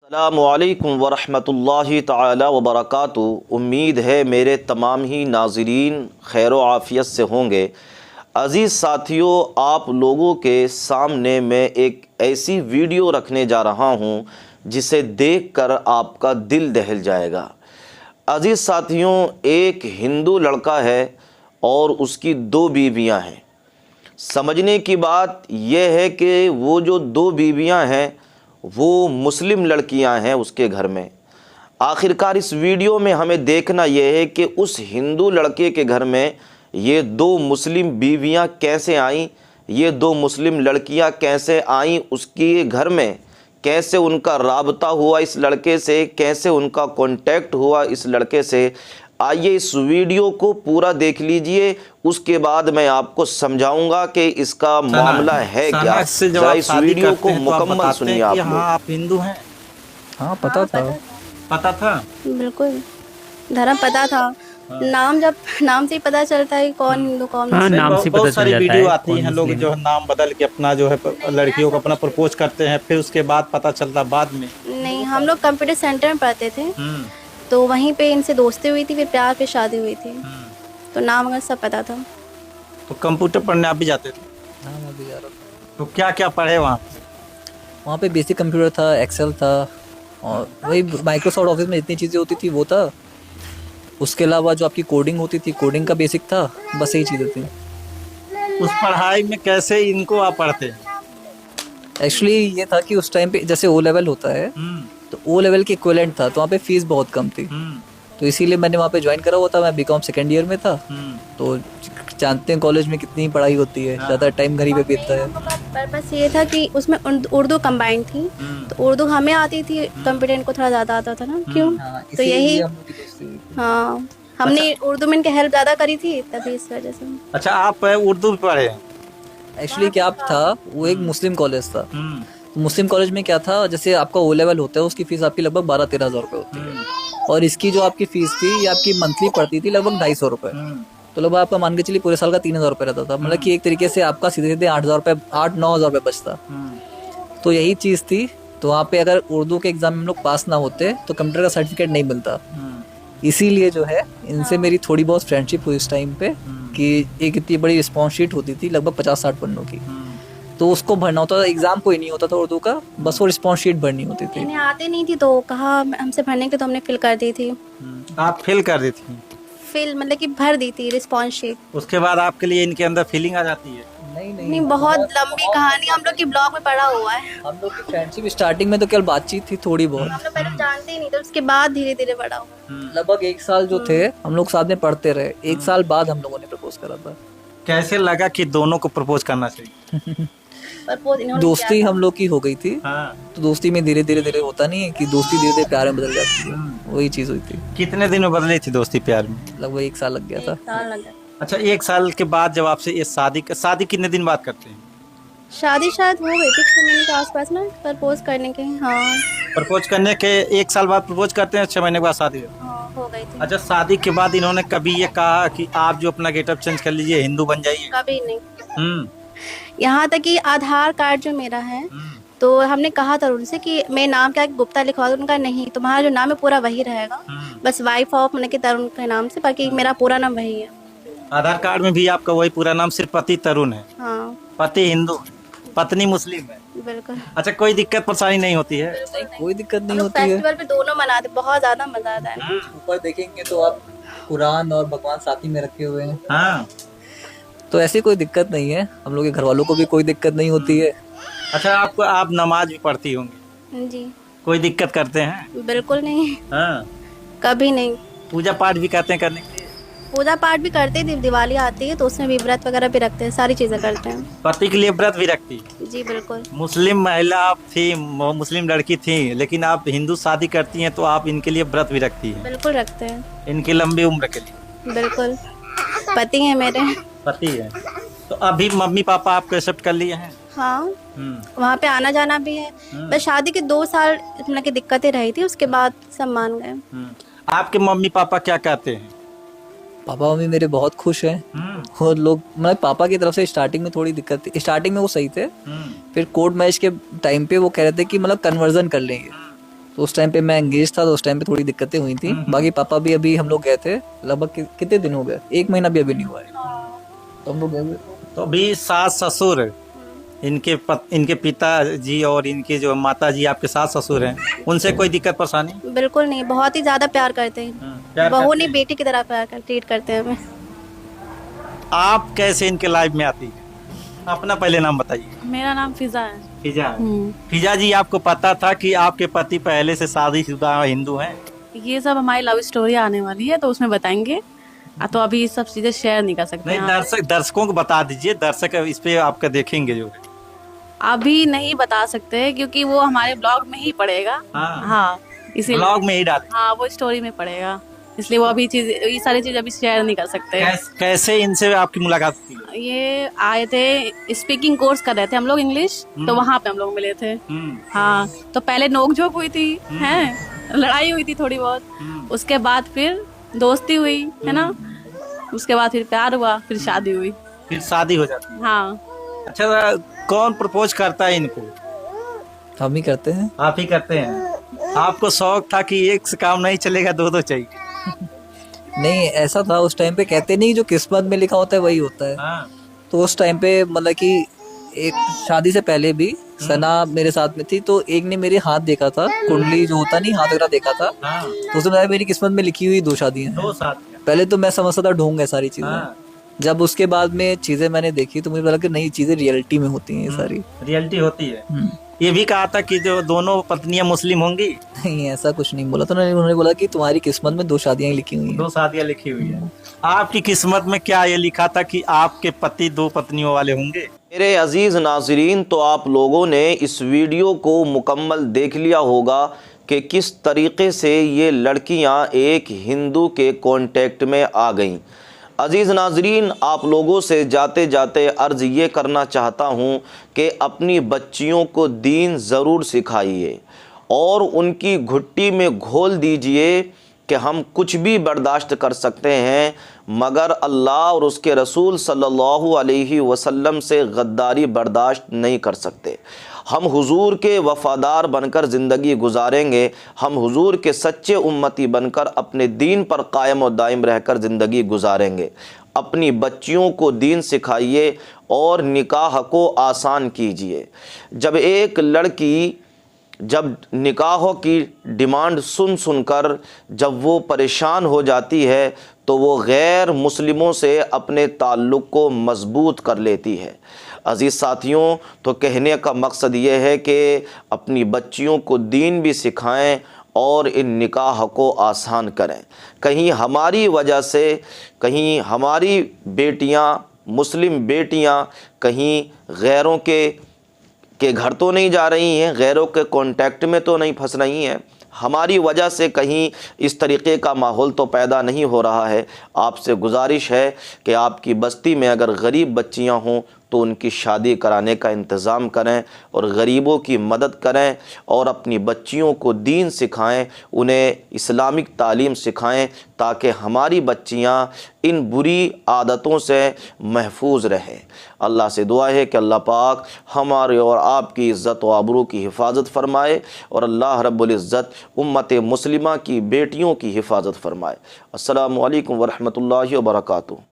अस्सलामुअलैकुम वरहमतुल्लाहि ताला वबरकातुहू। उम्मीद है मेरे तमाम ही नाज़रीन खैर व आफ़ियत से होंगे। अज़ीज़ साथियों, आप लोगों के सामने मैं एक ऐसी वीडियो रखने जा रहा हूँ जिसे देखकर आपका दिल दहल जाएगा। अज़ीज़ साथियों, एक हिंदू लड़का है और उसकी दो बीवियाँ हैं। समझने की बात यह है कि वो जो दो बीवियाँ हैं वो मुस्लिम लड़कियां हैं उसके घर में। आखिरकार इस वीडियो में हमें देखना यह है कि उस हिंदू लड़के के घर में ये दो मुस्लिम बीवियां कैसे आईं, ये दो मुस्लिम लड़कियां कैसे आईं उसके घर में, कैसे उनका राबता हुआ इस लड़के से, कैसे उनका कांटेक्ट हुआ इस लड़के से। आइए इस वीडियो को पूरा देख लीजिए, उसके बाद मैं आपको समझाऊंगा कि इसका मामला है क्या। जरा इस वीडियो को मुकम्मल सुनिए आप लोग। हाँ, आप हिंदू हैं? हाँ पता था। पता था? बिल्कुल धर्म पता था। नाम जब नाम से ही पता चलता है कौन हिंदू कौन हाँ, मुस्लिम। नाम से पता बहुत चल सारी जाता वीडियो है आती कौन हैं, लोग मुस्लिम जो है नाम बदल के अपना जो है लड़कियों को अपना प्रपोज करते हैं, फिर उसके बाद पता चलता बाद में। नहीं, हम लोग कंप्यूटर सेंटर में पढ़ते थे तो वहीं पे इनसे दोस्ती हुई थी, फिर प्यार पे शादी हुई थी। तो नाम वगैरह सब पता था। तो कंप्यूटर पढ़ने आप भी जाते थे? हाँ मैं भी जा रहा था। तो क्या क्या पढ़े वहाँ? वहाँ पे बेसिक कंप्यूटर था, एक्सेल था और वही माइक्रोसॉफ्ट ऑफिस में जितनी चीज़ें होती थी वो था। उसके अलावा जो आपकी कोडिंग होती थी, कोडिंग का बेसिक था, बस यही चीज़ें थी। उस पढ़ाई में कैसे इनको आप पढ़ते? एक्चुअली ये था कि उस टाइम पे जैसे ओ लेवल होता है तो ओ लेवल के इक्विवेलेंट था, तो वहाँ पे फीस बहुत कम थी। तो इसीलिए मैंने वहाँ पे ज्वाइन करा हुआ था। मैं बीकॉम सेकेंड ईयर में था। तो जानते हैं कॉलेज में कितनी पढ़ाई होती है, ज़्यादा टाइम घर ही पे बीतता है। पर्पस ये था कि उसमें उर्दू कंबाइंड थी, तो उर्दू हमें आती थी, कंप्यूटर इनको थोड़ा ज़्यादा आता था ना, क्यों? हाँ, तो यही इसीलिए हम लोग की दोस्ती हुई थी। हाँ, हमने उर्दू में इनकी हेल्प ज़्यादा करी थी, तभी इस वजह से। अच्छा, आप उर्दू भी पढ़े? एक्चुअली क्या था, वो एक मुस्लिम कॉलेज था। तो मुस्लिम कॉलेज में क्या था, जैसे आपका ओ लेवल होता है उसकी फीस आपकी लगभग 12-13 हज़ार रुपये होती है, और इसकी जो आपकी फीस थी ये आपकी मंथली पड़ती थी लगभग 250 रुपये। तो लगभग आपका मान के चलिए पूरे साल का 3,000 रुपये रहता था। मतलब कि एक तरीके से आपका सीधे सीधे 8,000 रुपये 8-9 हज़ार रुपये बचता। तो यही चीज़ थी। तो वहाँ पे अगर उर्दू के एग्जाम में हम लोग पास ना होते तो कंप्यूटर का सर्टिफिकेट नहीं मिलता। इसीलिए जो है इनसे मेरी थोड़ी बहुत फ्रेंडशिप हुई इस टाइम पे, कि एक इतनी बड़ी रिस्पॉन्स शीट होती थी लगभग 50-60 पन्नों की, तो उसको भरना होता था। एग्जाम कोई नहीं होता था उर्दू का, बस वो रिस्पॉन्स शीट भरनी होती थी। इन्हें आते नहीं थी तो कहा हमसे भरने के, तो हमने फिल कर दी थी। आप फिल कर दी थी? फिल मतलब कि भर दी थी रिस्पॉन्स शीट। उसके बाद आपके लिए इनके अंदर फीलिंग आ जाती है? नहीं, बहुत लंबी कहानी, हम लोग की ब्लॉग में पढ़ा हुआ है। हम लोग की फ्रेंडशिप स्टार्टिंग में तो केवल बातचीत थी थोड़ी बहुत। हम लोग पहले जानते ही नहीं थे, उसके बाद धीरे धीरे बढ़ा हुआ। लगभग 1 साल जो थे हम लोग साथ में पढ़ते रहे। 1 साल बाद हम लोगों ने प्रपोज करा था। कैसे लगा कि दोनों को प्रपोज करना चाहिए? प्रपोज इन्होंने दोस्ती हम लोग की हो गई थी। हाँ। तो दोस्ती में धीरे धीरे धीरे होता नहीं है कि दोस्ती धीरे धीरे प्यार में बदल जाती है, वही चीज हुई थी। कितने दिन में बदली थी दोस्ती प्यार में? लगभग 1 साल लग गया था। साल लगा। अच्छा, 1 साल के बाद जब आपसे ये शादी कितने दिन बाद करते हैं? शादी शायद हो गई थी 6 महीने के आसपास ना, प्रपोज करने के। हाँ प्रपोज करने के 1 साल बाद प्रपोज करते हैं, 6 महीने के बाद शादी हो? हाँ, हो गई थी। अच्छा, शादी के बाद इन्होंने कभी ये कहा कि आप जो अपना गेटअप चेंज कर लीजिए, हिंदू बन जाइए? कभी नहीं। हम्म यहाँ तक कि आधार कार्ड जो मेरा है, तो हमने कहा था उनसे कि मेरे नाम क्या गुप्ता लिखवा दो। उनका नहीं, तुम्हारा जो नाम है पूरा वही रहेगा, बस वाइफ ऑफ मतलब कि तरुण के नाम से, बाकी मेरा पूरा नाम वही है। आधार कार्ड में भी आपका वही पूरा नाम, सिर्फ पति तरुण है, हाँ पति हिंदू, पत्नी मुस्लिम है। बिल्कुल। अच्छा, कोई दिक्कत परेशानी नहीं होती है? नहीं, कोई दिक्कत नहीं हम लोग होती है। फेस्टिवल पे दोनों मनाते, बहुत ज्यादा मजा आता है। ऊपर देखेंगे तो आप कुरान और भगवान साथ ही में रखे हुए हैं, हाँ। तो ऐसी कोई दिक्कत नहीं है। हम लोग के घर वालों को भी कोई दिक्कत नहीं होती है। अच्छा, आप नमाज भी पढ़ती होंगी? जी कोई दिक्कत करते हैं? बिल्कुल नहीं, हाँ। कभी नहीं। पूजा पाठ भी कहते हैं करने के लिए? पूजा पाठ भी करते हैं, दिवाली आती है तो उसमें भी व्रत वगैरह भी रखते हैं, सारी चीजें करते हैं। पति के लिए व्रत भी रखती? जी बिल्कुल। मुस्लिम महिला आप थी, मुस्लिम लड़की थी, लेकिन आप हिंदू शादी करती हैं तो आप इनके लिए व्रत भी रखती हैं? बिल्कुल रखते हैं। इनकी लंबी उम्र के लिए? बिल्कुल, पति है मेरे। पति है। तो अभी मम्मी पापा आपको एक्सेप्ट कर लिए हैं? हाँ, वहाँ पे आना जाना भी है। बस शादी के 2 साल मतलब की दिक्कतें रही थी, उसके बाद सब मान गए। आपके मम्मी पापा क्या कहते हैं? पापा मम्मी मेरे बहुत खुश हैं। और लोग मतलब पापा की तरफ से स्टार्टिंग में थोड़ी दिक्कत थी। स्टार्टिंग में वो सही थे, फिर कोर्ट मैच के टाइम पे वो कह रहे थे कि मतलब कन्वर्जन कर लेंगे। तो उस टाइम पे मैं एंगेज था, तो उस टाइम पे थोड़ी दिक्कतें हुई थी। बाकी पापा भी अभी हम लोग गए थे, लगभग कितने दिन हो गए, 1 महीना भी अभी नहीं हुआ है, तो हम लोग गए हुए। तो अभी सास ससुर इनके पिताजी और इनके जो माता जी आपके सास ससुर हैं, उनसे कोई दिक्कत परेशानी? बिल्कुल नहीं, बहुत ही ज्यादा प्यार करते हैं, बहू नहीं बेटी की तरह ट्रीट करते हैं हमें। आप कैसे इनके लाइफ में आती है? अपना पहले नाम बताइए। मेरा नाम फिजा है। फिजा। फिजा जी, आपको पता था कि आपके पति पहले से शादीशुदा हिंदू हैं? ये सब हमारी लव स्टोरी आने वाली है तो उसमें बताएंगे, तो अभी ये सब चीजें शेयर नहीं कर सकते नहीं, हैं। दर्शकों को बता दीजिए, दर्शक इस पे आपका देखेंगे जो। अभी नहीं बता सकते क्योंकि वो हमारे ब्लॉग में ही पड़ेगा। हाँ, इसीलिए ब्लॉग में ही डाल। हाँ, वो स्टोरी में पड़ेगा, इसलिए वो अभी ये सारी चीज अभी शेयर नहीं कर सकते। कैसे इनसे आपकी मुलाकात की? ये आए थे, स्पीकिंग कोर्स कर रहे थे हम लोग इंग्लिश, तो वहाँ पे हम लोग मिले थे। हाँ, तो पहले नोकझोंक हुई थी, हैं, लड़ाई हुई थी थोड़ी बहुत, उसके बाद फिर दोस्ती हुई, है ना, उसके बाद फिर प्यार हुआ, फिर शादी हुई। फिर शादी हो जाती? हाँ। अच्छा, कौन प्रपोज करता है इनको? हम ही करते हैं। आप ही करते हैं? आपको शौक था कि एक से काम नहीं चलेगा, दो चाहिए? नहीं, ऐसा था उस टाइम पे, कहते नहीं जो किस्मत में लिखा होता है वही होता है। तो उस टाइम पे मतलब कि एक शादी से पहले भी सना मेरे साथ में थी, तो एक ने मेरे हाथ देखा था, कुंडली जो होता नहीं, हाथ वगैरह देखा था, तो उसने बताया मेरी किस्मत में लिखी हुई 2 शादियां हैं। 2 शादियां। पहले तो मैं समझता था ढोंग है सारी चीजें, जब उसके बाद में चीजें मैंने देखी तो मुझे पता कि नहीं, चीजें रियलिटी में होती हैं, ये सारी रियलिटी होती है। ये भी कहा था कि जो दोनों पत्नियां मुस्लिम होंगी? नहीं, ऐसा कुछ नहीं बोला था उन्होंने बोला कि तुम्हारी किस्मत में 2 शादियां ही लिखी हुई हैं। 2 शादियां लिखी हुई है। आपकी किस्मत में क्या ये लिखा था कि आपके पति 2 पत्नियों वाले होंगे? मेरे अजीज़ नाज़रीन, तो आप लोगों ने इस वीडियो को मुकम्मल देख लिया होगा कि किस तरीक़े से ये लड़कियां एक हिंदू के कांटेक्ट में आ गईं। अज़ीज़ नाज़रीन, आप लोगों से जाते जाते अर्ज़ ये करना चाहता हूँ कि अपनी बच्चियों को दीन ज़रूर सिखाइए और उनकी घुट्टी में घोल दीजिए कि हम कुछ भी बर्दाश्त कर सकते हैं, मगर अल्लाह और उसके रसूल सल्लल्लाहु अलैहि वसल्लम से गद्दारी बर्दाश्त नहीं कर सकते। हम हुजूर के वफ़ादार बनकर ज़िंदगी गुजारेंगे, हम हुजूर के सच्चे उम्मती बनकर अपने दीन पर कायम और दायम रहकर ज़िंदगी गुजारेंगे। अपनी बच्चियों को दीन सिखाइए और निकाह को आसान कीजिए। जब एक लड़की जब निकाहों की डिमांड सुनकर जब वो परेशान हो जाती है तो वो गैर मुस्लिमों से अपने ताल्लुक़ को मज़बूत कर लेती है। अज़ीज़ साथियों, तो कहने का मकसद ये है कि अपनी बच्चियों को दीन भी सिखाएं और इन निकाह को आसान करें। कहीं हमारी वजह से, कहीं हमारी बेटियां, मुस्लिम बेटियां कहीं गैरों के घर तो नहीं जा रही हैं, गैरों के कांटेक्ट में तो नहीं फंस रही हैं, हमारी वजह से कहीं इस तरीक़े का माहौल तो पैदा नहीं हो रहा है। आपसे गुजारिश है कि आपकी बस्ती में अगर गरीब बच्चियां हों तो उनकी शादी कराने का इंतज़ाम करें और गरीबों की मदद करें और अपनी बच्चियों को दीन सिखाएं, उन्हें इस्लामिक तालीम सिखाएं, ताकि हमारी बच्चियां इन बुरी आदतों से महफूज रहें। अल्लाह से दुआ है कि अल्लाह पाक हमारे और आपकी इज़्ज़त व आबरू की हिफाजत फ़रमाए और अल्लाह रब्बुल इज़्ज़त उम्मत मुस्लिमा की बेटियों की हिफाजत फ़रमाए। अस्सलामु अलैकुम व रहमतुल्लाहि व बरकातुहू।